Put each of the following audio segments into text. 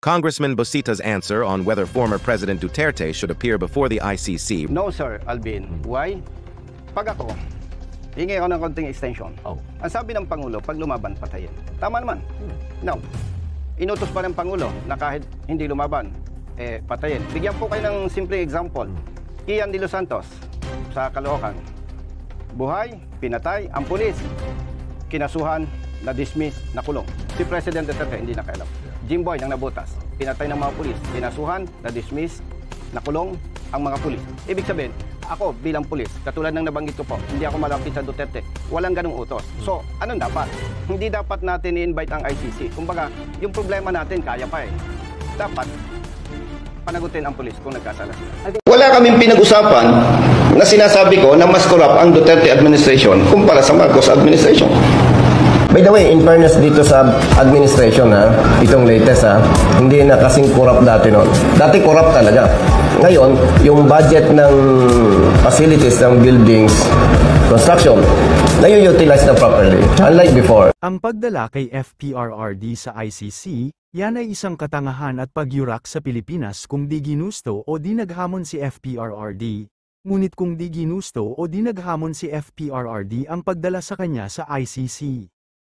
Congressman Busita's answer on whether former President Duterte should appear before the ICC. No, sir, Alvin. Why? Pag ako, hingi ako ng konting extension. Ang sabi ng Pangulo, pag lumaban, patayin. Tama naman. Now, inutos pa ng Pangulo na kahit hindi lumaban, patayin. Bigyan po kayo ng simple example. Ian de los Santos sa Caloocan. Buhay, pinatay, ang pulis, kinasuhan, na-dismiss, nakulong. Si President Duterte hindi nakailam. Jimboy ng Nabotas, pinatay ng mga pulis, kinasuhan, na-dismiss, nakulong ang mga pulis. Ibig sabihin, ako bilang pulis, katulad ng nabanggit ko po, hindi ako malapit sa Duterte. Walang ganung utos. So, anong dapat? Hindi dapat natin i-invite ang ICC. Kumbaga, yung problema natin, kaya pa eh. Dapat, panagutin ang pulis kung nagkasala. Wala kaming pinag-usapan na sinasabi ko na mas corrupt ang Duterte administration kumpara sa Marcos administration. By the way, in fairness dito sa administration, itong latest, hindi na kasing corrupt dati noon. Dati corrupt talaga. Ngayon, yung budget ng facilities, ng buildings, construction, na-utilize na properly, unlike before. Ang pagdala kay FPRRD sa ICC, yan ay isang katangahan at pagyurak sa Pilipinas kung di ginusto o di naghamon si FPRRD. Ngunit kung di ginusto o di naghamon si FPRRD ang pagdala sa kanya sa ICC.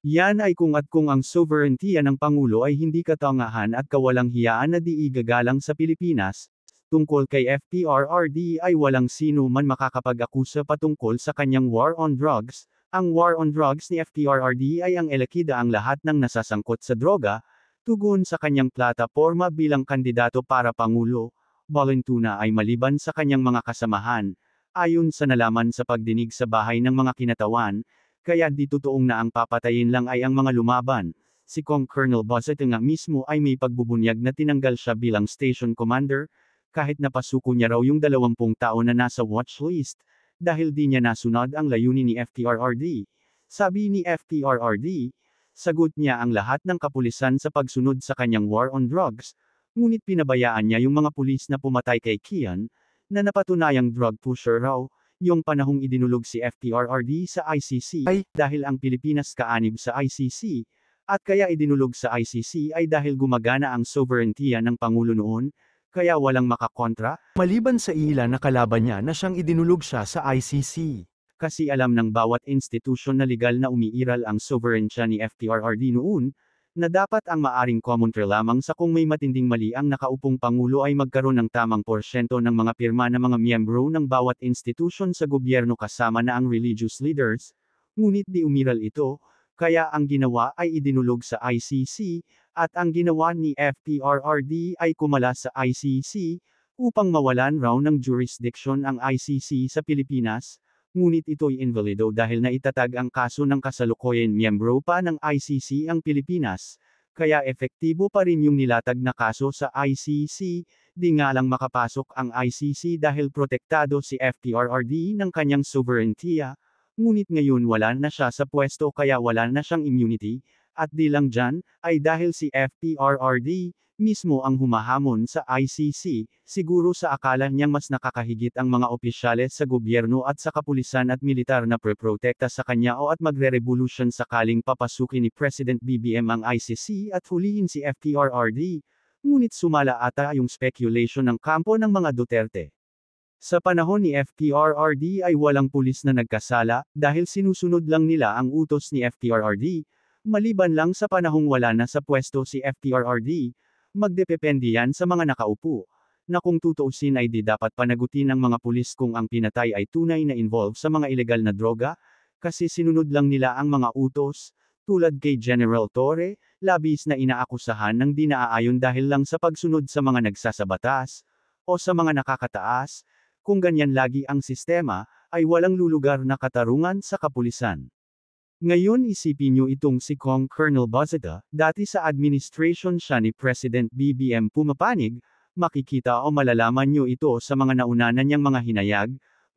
Yan ay kung ang sovereignty ng Pangulo ay hindi katangahan at kawalang hiyaan na di igagalang sa Pilipinas, tungkol kay FPRRD ay walang sino man makakapag-akusa patungkol sa kanyang war on drugs. Ang war on drugs ni FPRRD ay ang elekida ang lahat ng nasasangkot sa droga, tugon sa kanyang plataporma bilang kandidato para Pangulo. Balintuna ay maliban sa kanyang mga kasamahan, ayon sa nalaman sa pagdinig sa bahay ng mga kinatawan, kaya di totoong na ang papatayin lang ay ang mga lumaban. Si Kong Colonel Busita nga mismo ay may pagbubunyag na tinanggal siya bilang station commander, kahit napasuko niya raw yung 20 taon na nasa watchlist, dahil di niya nasunod ang layunin ni FPRRD. Sabi ni FPRRD, sagot niya ang lahat ng kapulisan sa pagsunod sa kanyang war on drugs, ngunit pinabayaan niya yung mga pulis na pumatay kay Kian, na napatunayang drug pusher raw. Yung panahong idinulog si FPRRD sa ICC ay dahil ang Pilipinas kaanib sa ICC, at kaya idinulog sa ICC ay dahil gumagana ang sovereignty ng Pangulo noon, kaya walang makakontra. Maliban sa ilan na kalaban niya na siyang idinulog siya sa ICC. Kasi alam ng bawat institusyon na legal na umiiral ang sovereignty ni FPRRD noon, na dapat ang maaring komontre lamang sa kung may matinding mali ang nakaupong Pangulo ay magkaroon ng tamang porsyento ng mga pirma ng mga miyembro ng bawat institusyon sa gobyerno kasama na ang religious leaders, ngunit di umiral ito, kaya ang ginawa ay idinulog sa ICC, at ang ginawa ni FPRRD ay kumala sa ICC, upang mawalan raw ng jurisdiction ang ICC sa Pilipinas. Ngunit ito'y invalido dahil naitatag ang kaso ng kasalukuyan miyembro pa ng ICC ang Pilipinas, kaya epektibo pa rin yung nilatag na kaso sa ICC, di nga lang makapasok ang ICC dahil protektado si FPRRD ng kanyang sovereignty, ngunit ngayon wala na siya sa pwesto kaya wala na siyang immunity, at di lang dyan, ay dahil si FPRRD, mismo ang humahamon sa ICC, siguro sa akala niyang mas nakakahigit ang mga opisyales sa gobyerno at sa kapulisan at militar na preprotekta sa kanya o at magre-revolution sakaling papasukin ni President BBM ang ICC at hulihin si FPRRD, ngunit sumala ata yung speculation ng kampo ng mga Duterte. Sa panahon ni FPRRD ay walang pulis na nagkasala, dahil sinusunod lang nila ang utos ni FPRRD, maliban lang sa panahong wala na sa pwesto si FPRRD. Magdepende yan sa mga nakaupo, na kung tutuusin ay di dapat panagutin ng mga pulis kung ang pinatay ay tunay na involved sa mga ilegal na droga, kasi sinunod lang nila ang mga utos, tulad kay General Torre, labis na inaakusahan ng di naaayon dahil lang sa pagsunod sa mga nagsasabatas, o sa mga nakakataas. Kung ganyan lagi ang sistema, ay walang lulugar na katarungan sa kapulisan. Ngayon isipin nyo itong si Kong Colonel Busita, dati sa administration siya ni President BBM pumapanig, makikita o malalaman nyo ito sa mga nauna na niyang mga hinayag,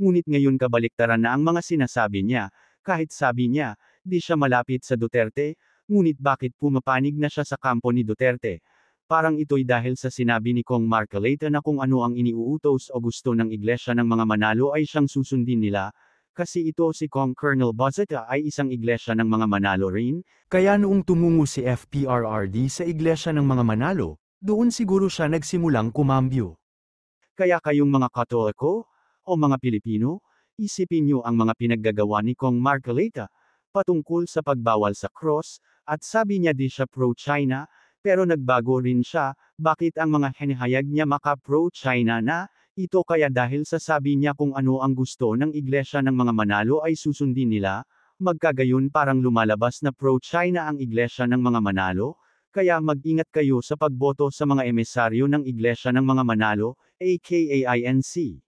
ngunit ngayon kabaliktaran na ang mga sinasabi niya, kahit sabi niya, di siya malapit sa Duterte, ngunit bakit pumapanig na siya sa kampo ni Duterte? Parang ito'y dahil sa sinabi ni Kong Marcoleta na kung ano ang iniuutos o gusto ng iglesia ng mga Manalo ay siyang susundin nila, kasi ito si Kong Colonel Busita ay isang iglesia ng mga Manalo rin, kaya noong tumungo si FPRRD sa iglesia ng mga Manalo, Doon siguro siya nagsimulang kumambyo. Kaya kayong mga Katoliko, o mga Pilipino, isipin niyo ang mga pinaggagawa ni Kong Marcoleta, patungkol sa pagbawal sa cross, at sabi niya di siya pro-China, pero nagbago rin siya, bakit ang mga hinahayag niya maka-pro-China na, ito kaya dahil sa sabi niya kung ano ang gusto ng iglesia ng mga Manalo ay susundin nila, magkagayon parang lumalabas na pro-China ang iglesia ng mga Manalo, kaya mag-ingat kayo sa pagboto sa mga emisaryo ng iglesia ng mga Manalo, aka INC.